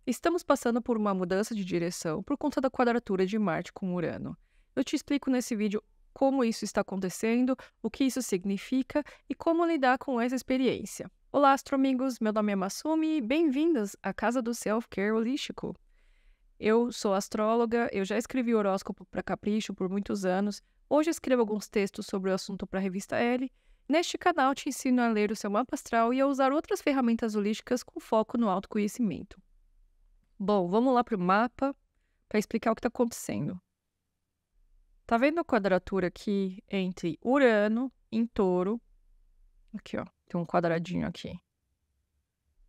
Estamos passando por uma mudança de direção por conta da quadratura de Marte com Urano. Eu te explico nesse vídeo como isso está acontecendo, o que isso significa e como lidar com essa experiência. Olá, astroamigos! Meu nome é Masumi e bem-vindos à Casa do Self-Care Holístico. Eu sou astróloga, eu já escrevi horóscopo para Capricho por muitos anos, hoje escrevo alguns textos sobre o assunto para a revista Elle. Neste canal te ensino a ler o seu mapa astral e a usar outras ferramentas holísticas com foco no autoconhecimento. Bom, vamos lá para o mapa para explicar o que está acontecendo. Tá vendo a quadratura aqui entre Urano em Touro? Aqui, ó, tem um quadradinho aqui.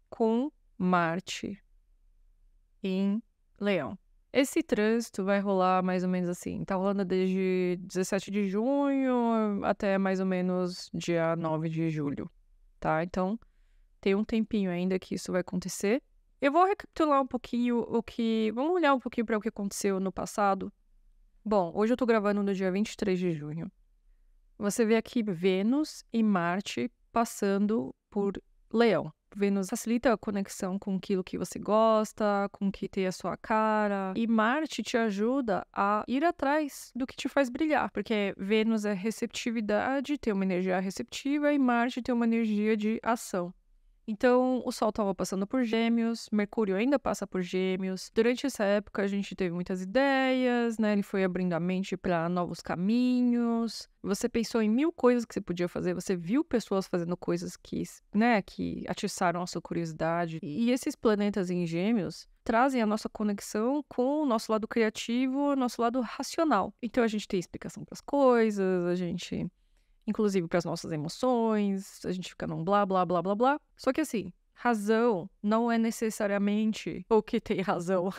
Com Marte em Leão. Esse trânsito vai rolar mais ou menos assim. Tá rolando desde 17 de junho até mais ou menos dia 9 de julho, tá? Então, tem um tempinho ainda que isso vai acontecer. Eu vou recapitular um pouquinho Vamos olhar um pouquinho para o que aconteceu no passado. Bom, hoje eu tô gravando no dia 23 de junho. Você vê aqui Vênus e Marte passando por Leão. Vênus facilita a conexão com aquilo que você gosta, com o que tem a sua cara. E Marte te ajuda a ir atrás do que te faz brilhar. Porque Vênus é receptividade, tem uma energia receptiva, e Marte tem uma energia de ação. Então, o Sol estava passando por Gêmeos, Mercúrio ainda passa por Gêmeos. Durante essa época, a gente teve muitas ideias, né? Ele foi abrindo a mente para novos caminhos. Você pensou em mil coisas que você podia fazer, você viu pessoas fazendo coisas que atiçaram a sua curiosidade. E esses planetas em Gêmeos trazem a nossa conexão com o nosso lado criativo, nosso lado racional. Então, a gente tem explicação para as coisas, inclusive para as nossas emoções, a gente fica num blá, blá, blá, blá, blá. Só que assim, razão não é necessariamente o que tem razão,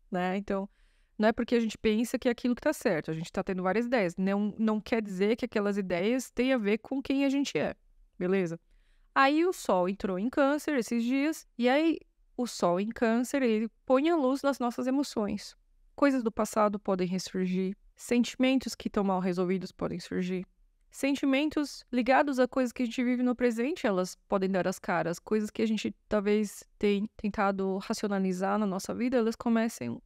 né? Então, não é porque a gente pensa que é aquilo que tá certo. A gente tá tendo várias ideias. Não quer dizer que aquelas ideias têm a ver com quem a gente é, beleza? Aí o Sol entrou em Câncer esses dias, e aí o Sol em Câncer, ele põe a luz nas nossas emoções. Coisas do passado podem ressurgir, sentimentos que estão mal resolvidos podem surgir. Sentimentos ligados a coisas que a gente vive no presente, elas podem dar as caras. Coisas que a gente talvez tenha tentado racionalizar na nossa vida, elas começam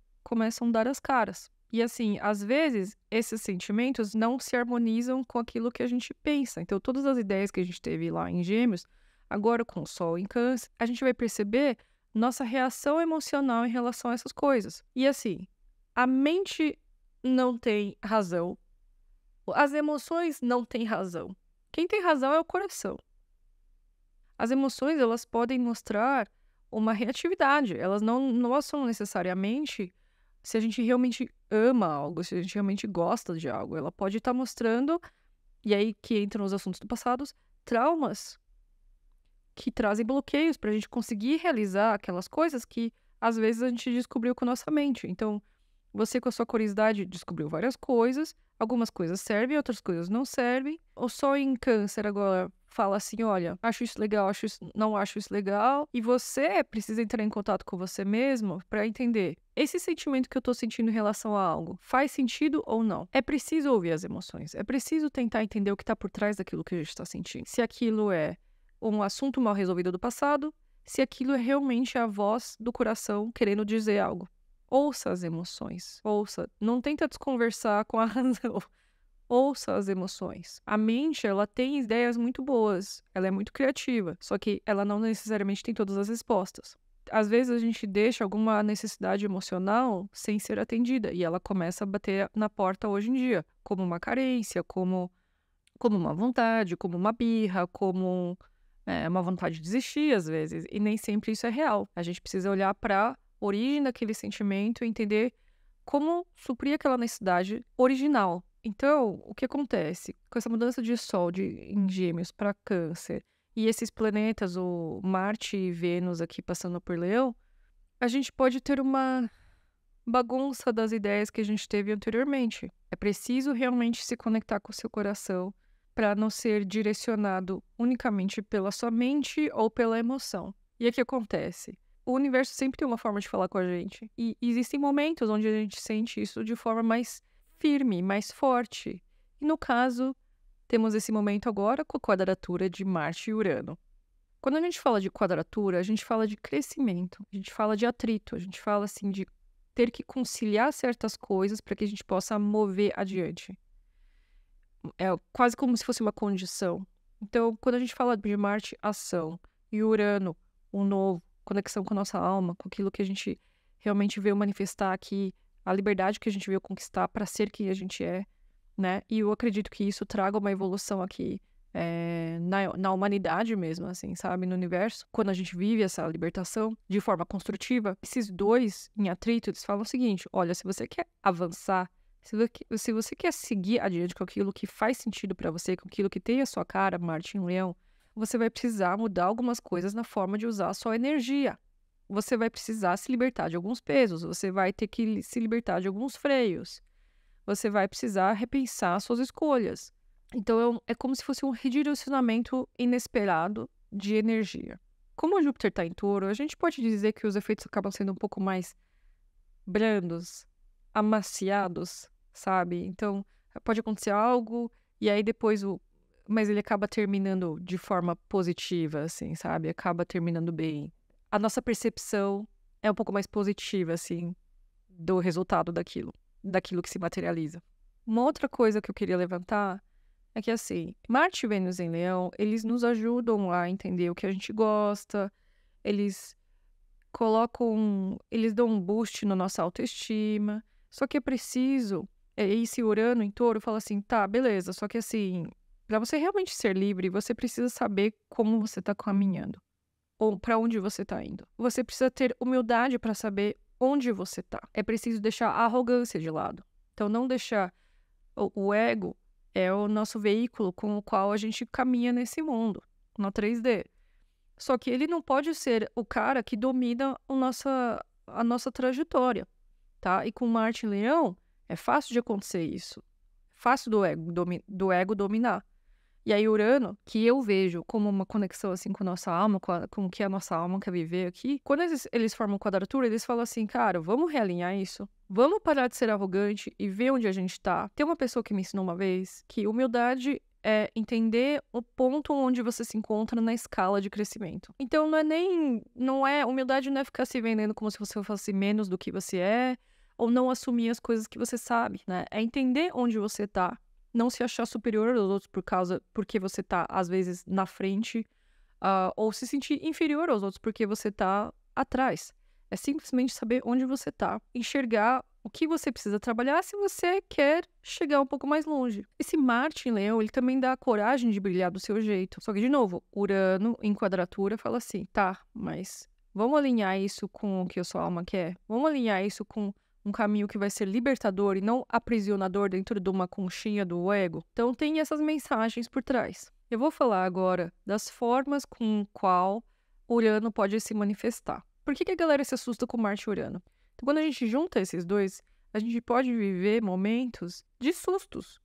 a dar as caras. E assim, às vezes, esses sentimentos não se harmonizam com aquilo que a gente pensa. Então, todas as ideias que a gente teve lá em Gêmeos, agora com o Sol em Câncer, a gente vai perceber nossa reação emocional em relação a essas coisas. E assim, a mente não tem razão. As emoções não têm razão. Quem tem razão é o coração. As emoções, elas podem mostrar uma reatividade. Elas não mostram necessariamente se a gente realmente ama algo, se a gente realmente gosta de algo. Ela pode estar mostrando, e aí que entram os assuntos do passado, traumas que trazem bloqueios para a gente conseguir realizar aquelas coisas que às vezes a gente descobriu com a nossa mente. Então, você, com a sua curiosidade, descobriu várias coisas. Algumas coisas servem, outras coisas não servem. O Sol em Câncer agora fala assim: olha, acho isso legal, não acho isso legal. E você precisa entrar em contato com você mesmo para entender: esse sentimento que eu tô sentindo em relação a algo faz sentido ou não? É preciso ouvir as emoções. É preciso tentar entender o que tá por trás daquilo que a gente tá sentindo. Se aquilo é um assunto mal resolvido do passado, se aquilo é realmente a voz do coração querendo dizer algo. Ouça as emoções. Ouça. Não tenta desconversar com a razão. Ouça as emoções. A mente, ela tem ideias muito boas. Ela é muito criativa. Só que ela não necessariamente tem todas as respostas. Às vezes a gente deixa alguma necessidade emocional sem ser atendida. E ela começa a bater na porta hoje em dia. Como uma carência, como uma vontade, como uma birra, como uma vontade de desistir, às vezes. E nem sempre isso é real. A gente precisa olhar para origem daquele sentimento e entender como suprir aquela necessidade original. Então, o que acontece com essa mudança de Sol em Gêmeos para Câncer e esses planetas, o Marte e Vênus aqui passando por Leão, a gente pode ter uma bagunça das ideias que a gente teve anteriormente. É preciso realmente se conectar com o seu coração para não ser direcionado unicamente pela sua mente ou pela emoção. E o que acontece? O universo sempre tem uma forma de falar com a gente. E existem momentos onde a gente sente isso de forma mais firme, mais forte. E no caso, temos esse momento agora com a quadratura de Marte e Urano. Quando a gente fala de quadratura, a gente fala de crescimento, a gente fala de atrito, a gente fala assim de ter que conciliar certas coisas para que a gente possa mover adiante. É quase como se fosse uma condição. Então, quando a gente fala de Marte, ação, e Urano, o novo, conexão com a nossa alma, com aquilo que a gente realmente veio manifestar aqui, a liberdade que a gente veio conquistar para ser quem a gente é, né? E eu acredito que isso traga uma evolução aqui na humanidade mesmo, assim, sabe? No universo. Quando a gente vive essa libertação de forma construtiva, esses dois em atrito, eles falam o seguinte: olha, se você quer avançar, se você quer seguir adiante com aquilo que faz sentido para você, com aquilo que tem a sua cara, Marte em Leão, você vai precisar mudar algumas coisas na forma de usar a sua energia. Você vai precisar se libertar de alguns pesos, você vai ter que se libertar de alguns freios. Você vai precisar repensar suas escolhas. Então, é como se fosse um redirecionamento inesperado de energia. Como o Júpiter está em Touro, a gente pode dizer que os efeitos acabam sendo um pouco mais brandos, amaciados, sabe? Então, pode acontecer algo e aí depois mas ele acaba terminando de forma positiva, assim, sabe? Acaba terminando bem. A nossa percepção é um pouco mais positiva, assim, do resultado daquilo que se materializa. Uma outra coisa que eu queria levantar é que, assim, Marte e Vênus em Leão, eles nos ajudam a entender o que a gente gosta, eles eles dão um boost na nossa autoestima, só que é preciso, esse Urano em Touro fala assim, tá, beleza, só que assim, para você realmente ser livre, você precisa saber como você está caminhando, ou para onde você está indo. Você precisa ter humildade para saber onde você está. É preciso deixar a arrogância de lado. Então, não deixar o ego é o nosso veículo com o qual a gente caminha nesse mundo, na 3D. Só que ele não pode ser o cara que domina a nossa trajetória, tá? E com Marte em Leão, é fácil de acontecer isso. Fácil do ego dominar. E aí Urano, que eu vejo como uma conexão assim com a nossa alma, com o que a nossa alma quer viver aqui, quando eles formam quadratura, eles falam assim, cara, vamos realinhar isso? Vamos parar de ser arrogante e ver onde a gente tá? Tem uma pessoa que me ensinou uma vez que humildade é entender o ponto onde você se encontra na escala de crescimento. Então humildade não é ficar se vendendo como se você fosse menos do que você é, ou não assumir as coisas que você sabe, né? É entender onde você tá. Não se achar superior aos outros porque você tá, às vezes, na frente, ou se sentir inferior aos outros porque você tá atrás. É simplesmente saber onde você tá, enxergar o que você precisa trabalhar se você quer chegar um pouco mais longe. Esse Marte em Leão, ele também dá a coragem de brilhar do seu jeito. Só que, de novo, Urano em quadratura fala assim, tá, mas vamos alinhar isso com o que a sua alma quer? Vamos alinhar isso com um caminho que vai ser libertador e não aprisionador dentro de uma conchinha do ego? Então tem essas mensagens por trás. Eu vou falar agora das formas com qual Urano pode se manifestar. Por que a galera se assusta com Marte e Urano? Então, quando a gente junta esses dois, a gente pode viver momentos de sustos.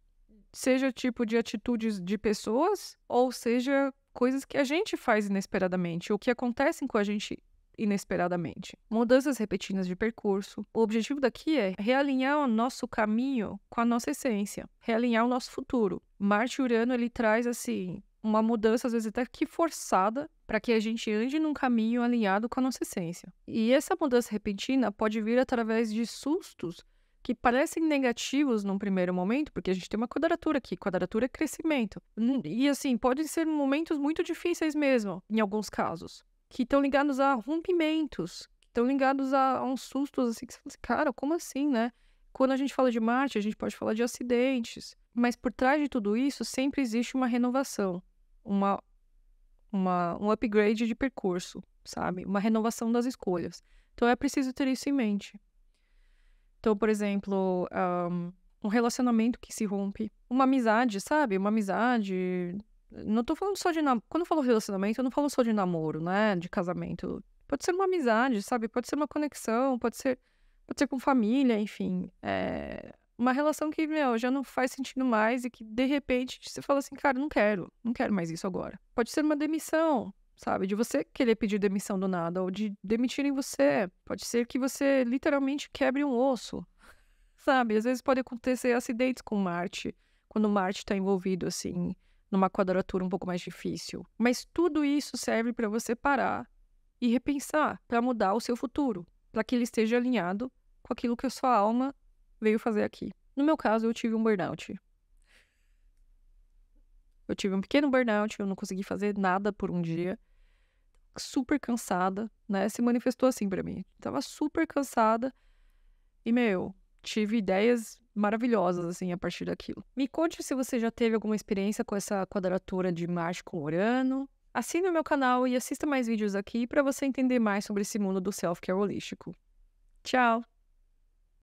Seja tipo de atitudes de pessoas, ou seja coisas que a gente faz inesperadamente, ou que acontecem com a gente inesperadamente. Mudanças repetidas de percurso. O objetivo daqui é realinhar o nosso caminho com a nossa essência, realinhar o nosso futuro. Marte e Urano, ele traz, assim, uma mudança, às vezes até que forçada, para que a gente ande num caminho alinhado com a nossa essência. E essa mudança repentina pode vir através de sustos que parecem negativos num primeiro momento, porque a gente tem uma quadratura aqui, quadratura é crescimento. E assim, podem ser momentos muito difíceis mesmo, em alguns casos, que estão ligados a rompimentos, que estão ligados a uns sustos, assim, que você fala assim, cara, como assim, né? Quando a gente fala de Marte, a gente pode falar de acidentes, mas por trás de tudo isso sempre existe uma renovação, um upgrade de percurso, sabe? Uma renovação das escolhas. Então é preciso ter isso em mente. Então, por exemplo, um relacionamento que se rompe, uma amizade, sabe? Uma amizade. Não tô falando só de Quando eu falo relacionamento, eu não falo só de namoro, né? De casamento. Pode ser uma amizade, sabe? Pode ser uma conexão, pode ser com família, enfim. Uma relação que, já não faz sentido mais e que, de repente, você fala assim, cara, não quero mais isso agora. Pode ser uma demissão, sabe? De você querer pedir demissão do nada, ou de demitirem você. Pode ser que você literalmente quebre um osso, sabe? Às vezes pode acontecer acidentes com Marte, quando Marte está envolvido, assim, numa quadratura um pouco mais difícil. Mas tudo isso serve para você parar e repensar, para mudar o seu futuro, para que ele esteja alinhado com aquilo que a sua alma veio fazer aqui. No meu caso, eu tive um burnout. Eu tive um pequeno burnout, eu não consegui fazer nada por um dia. Super cansada, né? Se manifestou assim pra mim. Tava super cansada e, tive ideias maravilhosas, assim, a partir daquilo. Me conte se você já teve alguma experiência com essa quadratura de Marte com Urano. Assine o meu canal e assista mais vídeos aqui para você entender mais sobre esse mundo do self-care holístico. Tchau!